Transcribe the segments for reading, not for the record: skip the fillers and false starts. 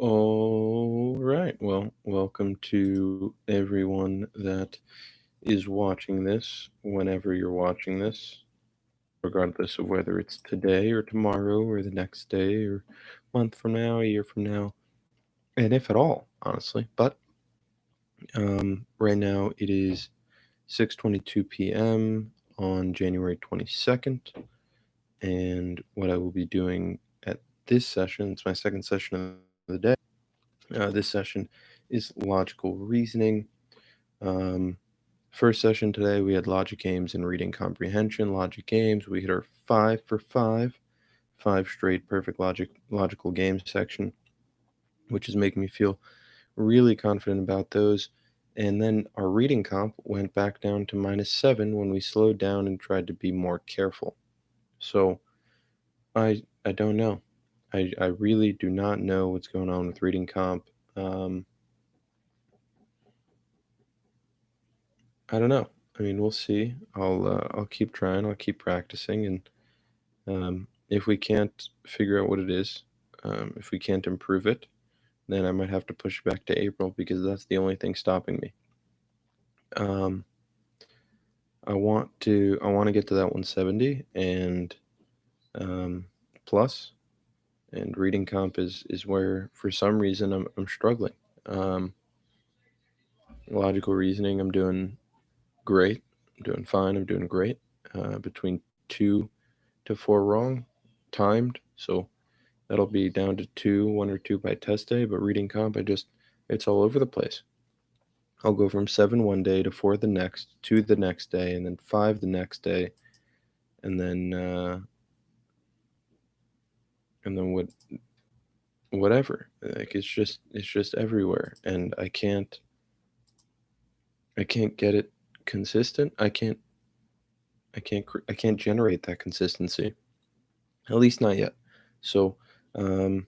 All right. Well, welcome to everyone that is watching this, whenever you're watching this, regardless of whether it's today or tomorrow or the next day or month from now, a year from now, and if at all, honestly. But right now it is 6:22 p.m. on January 22nd, and what I will be doing at this session, it's my second session of the day. This session is logical reasoning. Um, First session today, we had logic games and reading comprehension. Logic games, we hit our 5 for 5, 5 straight perfect logical games section, which is making me feel really confident about those. And then our reading comp went back down to -7 when we slowed down and tried to be more careful. So I don't know. I really do not know what's going on with reading comp. Um, I don't know. I mean, we'll see. I'll keep trying. I'll keep practicing, and if we can't figure out what it is, if we can't improve it, then I might have to push it back to April because that's the only thing stopping me. Um, I want to get to that 170 and um, plus, and reading comp is where for some reason I'm struggling. Um, Logical reasoning, I'm doing great. I'm doing fine. I'm doing great. Between 2 to 4 wrong, timed. So that'll be down to 1 or 2 by test day. But reading comp, it's all over the place. I'll go from 7 one day to 4 the next, 2 the next day, and then 5 the next day, and then whatever. Like it's just everywhere, and I can't get it consistent. I can't generate that consistency. At least not yet. So um,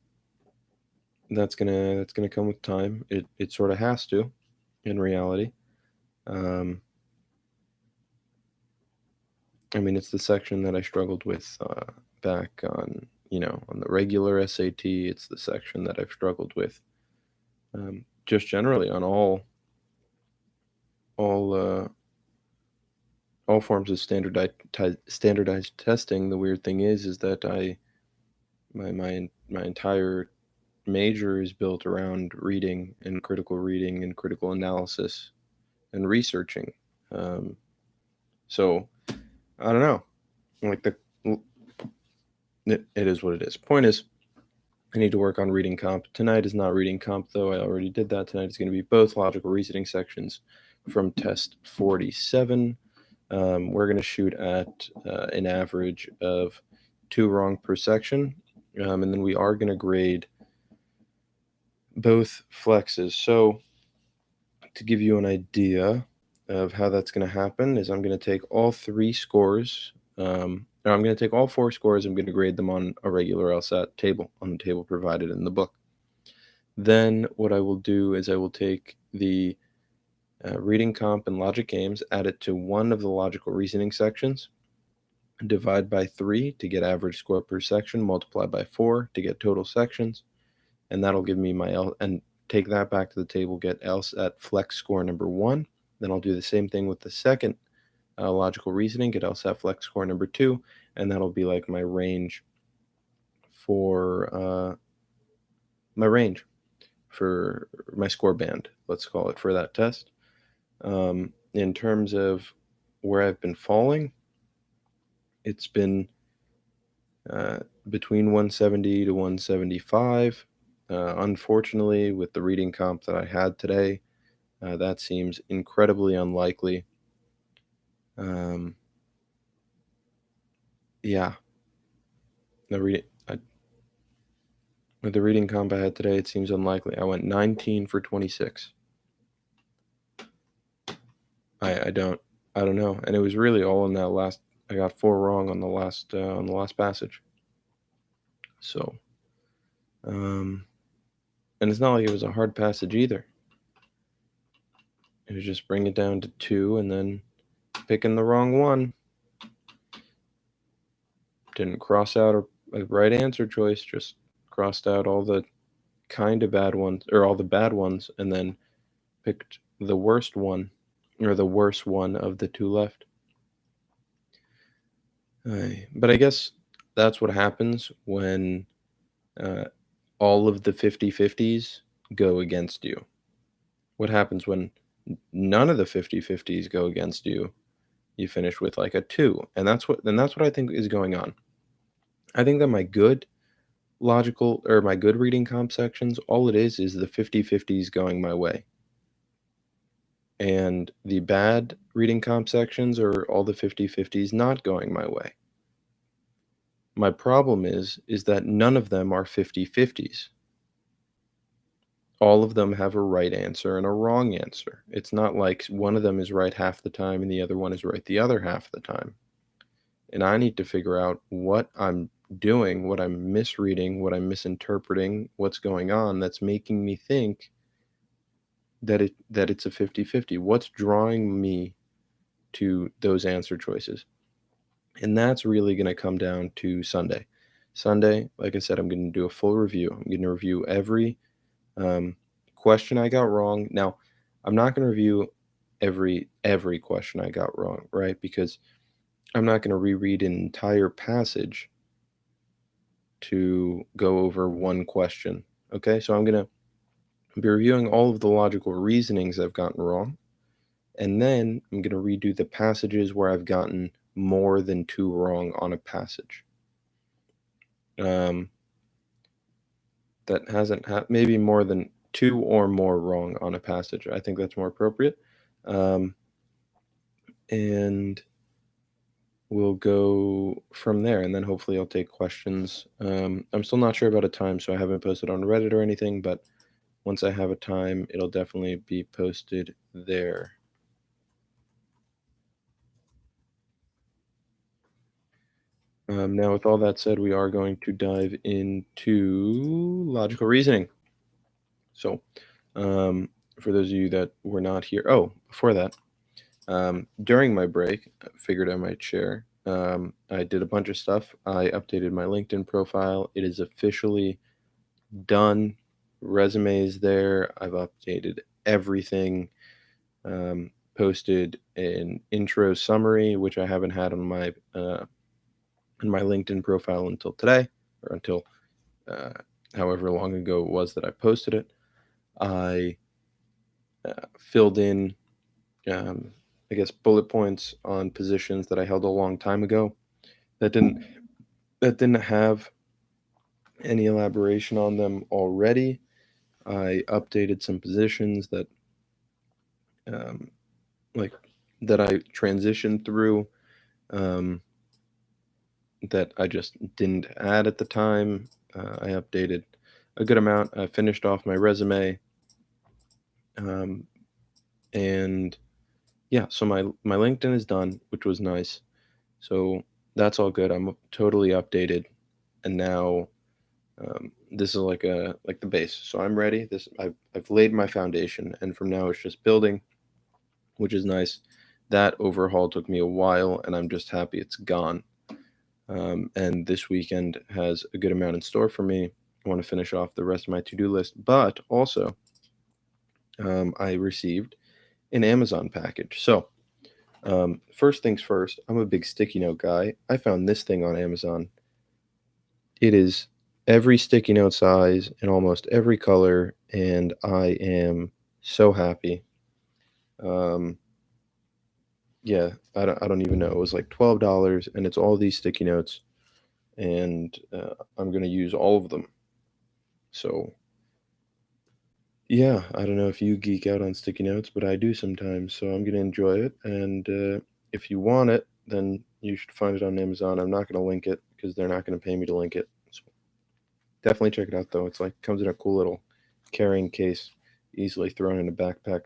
that's gonna come with time. It sort of has to, in reality. Um, I mean, it's the section that I struggled with back on the regular SAT. It's the section that I've struggled with just generally on all uh, all forms of standardized testing. The weird thing is that my entire major is built around reading and critical analysis and researching. Um, so I don't know. Like it is what it is. Point is, I need to work on reading comp. Tonight is not reading comp though. I already did that. Tonight is going to be both logical reasoning sections from test 47. We're going to shoot at an average of 2 wrong per section, and then we are going to grade both flexes. So to give you an idea of how that's going to happen is I'm going to take all 3 scores. No, I'm going to take all 4 scores. I'm going to grade them on a regular LSAT table, on the table provided in the book. Then what I will do is I will take the reading comp and logic games, add it to one of the logical reasoning sections, divide by 3 to get average score per section, multiply by 4 to get total sections, and that'll give me and take that back to the table, get LSAT flex score number 1. Then I'll do the same thing with the second logical reasoning, get LSAT flex score number 2, and that'll be like for my range for my score band, let's call it, for that test. In terms of where I've been falling, it's been between 170 to 175. Unfortunately, with the reading comp that I had today, that seems incredibly unlikely. Um, yeah, the reading with the reading comp I had today, it seems unlikely. I went 19 for 26. I don't know, and it was really all in that last. I got 4 wrong on the last passage. So, um, and it's not like it was a hard passage either. It was just bring it down to 2 and then picking the wrong one. Didn't cross out a right answer choice, just crossed out all the kind of bad ones, or all the bad ones, and then picked the worst one, or the worst one of the two left. But I guess that's what happens when uh, all of the 50-50s go against you. What happens when none of the 50-50s go against you? You finish with like a 2, and that's what I think is going on. I think that my good logical, or my good reading comp sections, all it is the 50-50s going my way. And the bad reading comp sections are all the 50-50s not going my way. My problem is that none of them are 50-50s. All of them have a right answer and a wrong answer. It's not like one of them is right half the time and the other one is right the other half of the time. And I need to figure out what I'm doing, what I'm misreading, what I'm misinterpreting, what's going on that's making me think that it's a 50-50. What's drawing me to those answer choices? And that's really going to come down to Sunday. Sunday, like I said, I'm going to do a full review. I'm going to review every question I got wrong. Now, I'm not going to review every question I got wrong, right? Because I'm not going to reread an entire passage to go over one question. Okay, so I'm going to be reviewing all of the logical reasonings I've gotten wrong, and then I'm going to redo the passages where I've gotten more than 2 wrong on a passage. That hasn't maybe more than 2 or more wrong on a passage. I think that's more appropriate. And we'll go from there, and then hopefully I'll take questions. I'm still not sure about a time, so I haven't posted on Reddit or anything, but once I have a time, it'll definitely be posted there. Now, with all that said, we are going to dive into logical reasoning. So, for those of you that were not here, before that, during my break, I figured I might share. I did a bunch of stuff. I updated my LinkedIn profile. It is officially done. Resume is there. I've updated everything. Posted an intro summary, which I haven't had on my LinkedIn profile until today, or until however long ago it was that I posted it. I filled in, I guess, bullet points on positions that I held a long time ago that didn't have any elaboration on them already. I updated some positions that like that I transitioned through, that I just didn't add at the time. I updated a good amount. I finished off my resume, and yeah, so my LinkedIn is done, which was nice. So that's all good. I'm totally updated, and now this is like the base. So I'm ready. I've laid my foundation, and from now it's just building, which is nice. That overhaul took me a while, and I'm just happy it's gone. And this weekend has a good amount in store for me. I want to finish off the rest of my to-do list, but also I received an Amazon package. So first things first, I'm a big sticky note guy. I found this thing on Amazon. It is every sticky note size in almost every color, and I am so happy. Yeah, I don't even know. It was like $12, and it's all these sticky notes, and I'm gonna use all of them. So yeah, I don't know if you geek out on sticky notes, but I do sometimes. So I'm gonna enjoy it, and if you want it, then you should find it on Amazon. I'm not gonna link it because they're not gonna pay me to link it. So definitely check it out though. It's like comes in a cool little carrying case, easily thrown in a backpack.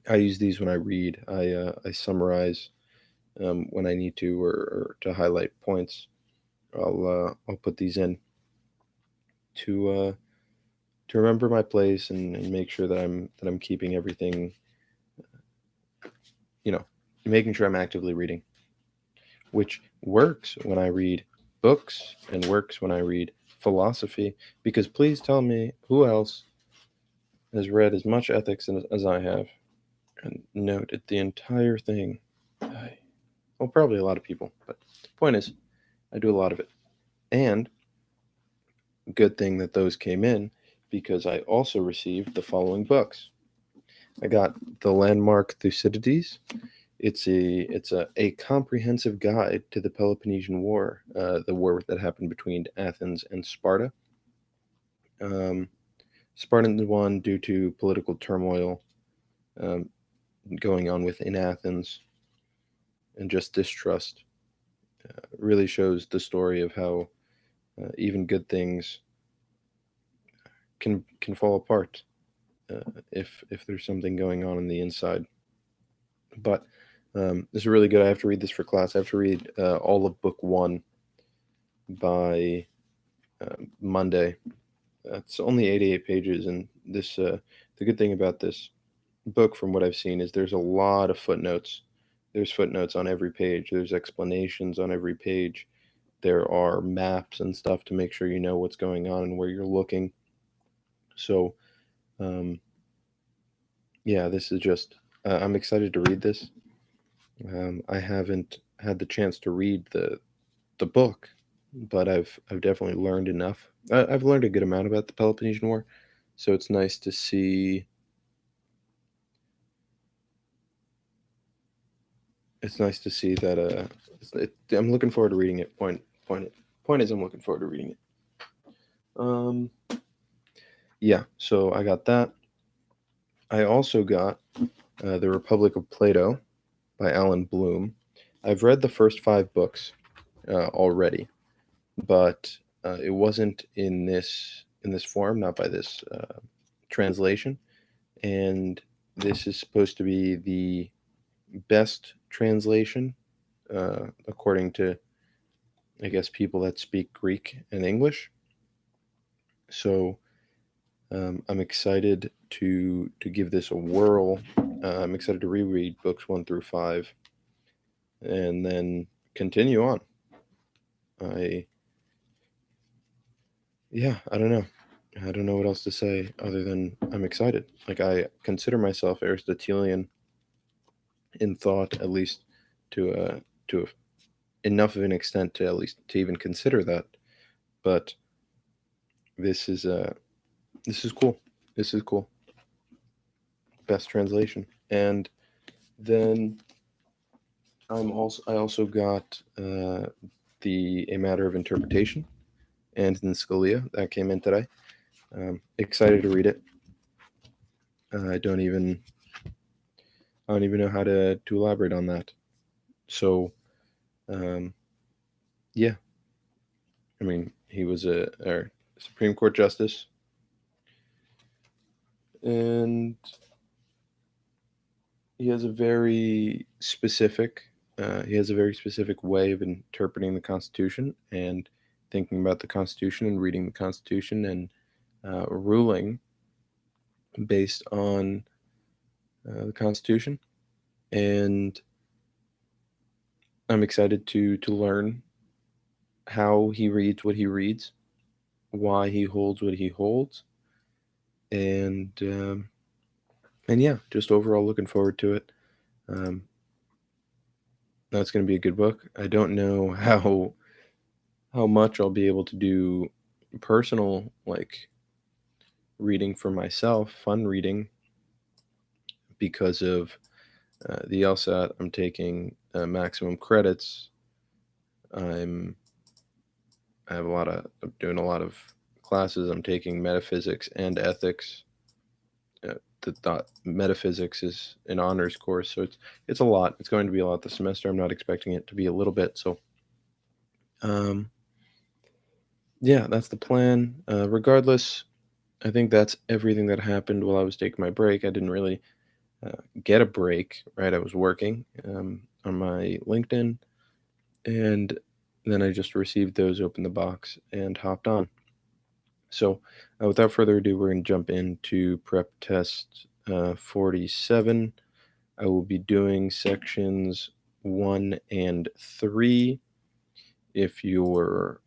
I use these when I read. I summarize when I need to, or to highlight points. I'll put these in to remember my place, and make sure that I'm keeping everything, you know, making sure I'm actively reading, which works when I read books and works when I read philosophy, because please tell me who else has read as much ethics as I have and noted the entire thing. Well, probably a lot of people, but the point is, I do a lot of it. And good thing that those came in because I also received the following books. I got the Landmark Thucydides. It's a comprehensive guide to the Peloponnesian War, the war that happened between Athens and Sparta. Um, Spartans won due to political turmoil um, going on within Athens and just distrust. Really shows the story of how even good things can fall apart if there's something going on the inside. But this is really good. I have to read this for class. I have to read all of book one by Monday. It's only 88 pages, and this the good thing about this book, from what I've seen, is there's a lot of footnotes. There's footnotes on every page. There's explanations on every page. There are maps and stuff to make sure you know what's going on and where you're looking. So, um, yeah, this is just. I'm excited to read this. I haven't had the chance to read the book, but I've definitely learned enough. I've learned a good amount about the Peloponnesian War, so it's nice to see. It's nice to see that. I'm looking forward to reading it. Point is, I'm looking forward to reading it. Yeah. So I got that. I also got The Republic of Plato by Alan Bloom. I've read the first 5 books already, but it wasn't in this form, not by this translation. And this is supposed to be the best translation, according to, I guess, people that speak Greek and English. So I'm excited to give this a whirl. I'm excited to reread books 1 through 5, and then continue on. I Yeah, I don't know. I don't know what else to say other than I'm excited. Like, I consider myself Aristotelian in thought, at least to enough of an extent to at least to even consider that. But this is this is cool. This is cool. Best translation. And then I also got the A Matter of Interpretation and then Scalia that came in today. Excited to read it. I don't even know how to elaborate on that. So, um, yeah, I mean, he was a Supreme Court justice, and he has a very specific way of interpreting the Constitution and thinking about the Constitution and reading the Constitution and ruling based on the Constitution. And I'm excited to learn how he reads what he reads, why he holds what he holds, and yeah, just overall looking forward to it. Um, that's going to be a good book. I don't know how much I'll be able to do personal, like, reading for myself, fun reading, because of the LSAT. I'm taking maximum credits. I'm I'm doing a lot of classes. I'm taking metaphysics and ethics. The thought metaphysics is an honors course, so it's a lot. It's going to be a lot this semester. I'm not expecting it to be a little bit. So, um, yeah, that's the plan. Regardless, I think that's everything that happened while I was taking my break. I didn't really get a break, right? I was working on my LinkedIn, and then I just received those, opened the box, and hopped on. So, without further ado, we're going to jump into prep test 47. I will be doing sections 1 and 3. If you're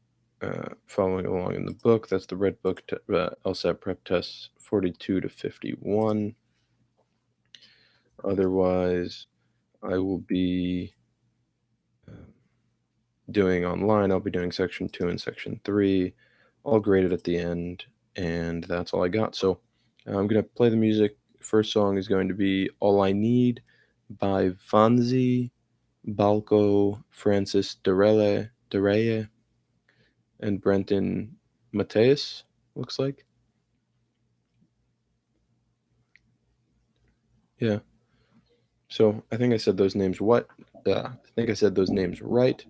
following along in the book. That's the red book, LSAT prep tests 42 to 51. Otherwise, I will be doing online. I'll be doing section 2 and section 3, all graded at the end, and that's all I got. So I'm going to play the music. First song is going to be All I Need by Vanzi, Balco, Francis Dereye, and Brenton Mateus, looks like. Yeah. So I think I said those names I think I said those names right.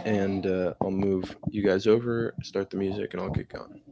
And I'll move you guys over, start the music, and I'll get going.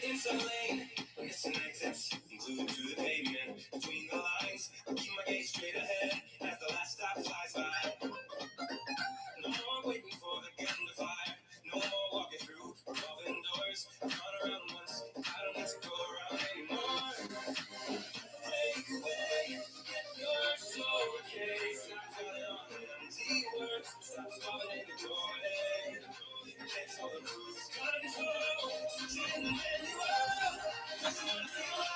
It's a lane, missing exits, glued to the pavement. Between the lines, I keep my gaze straight ahead as the last stop flies by. No more waiting for the gun to fire. No more walking through revolving doors. I've gone around once, I don't need to go around anymore. Break away, get your soul case. I got it on empty words. Stop stalling in the doorway. That's all the rules. Control, switching the manual. Just wanna see what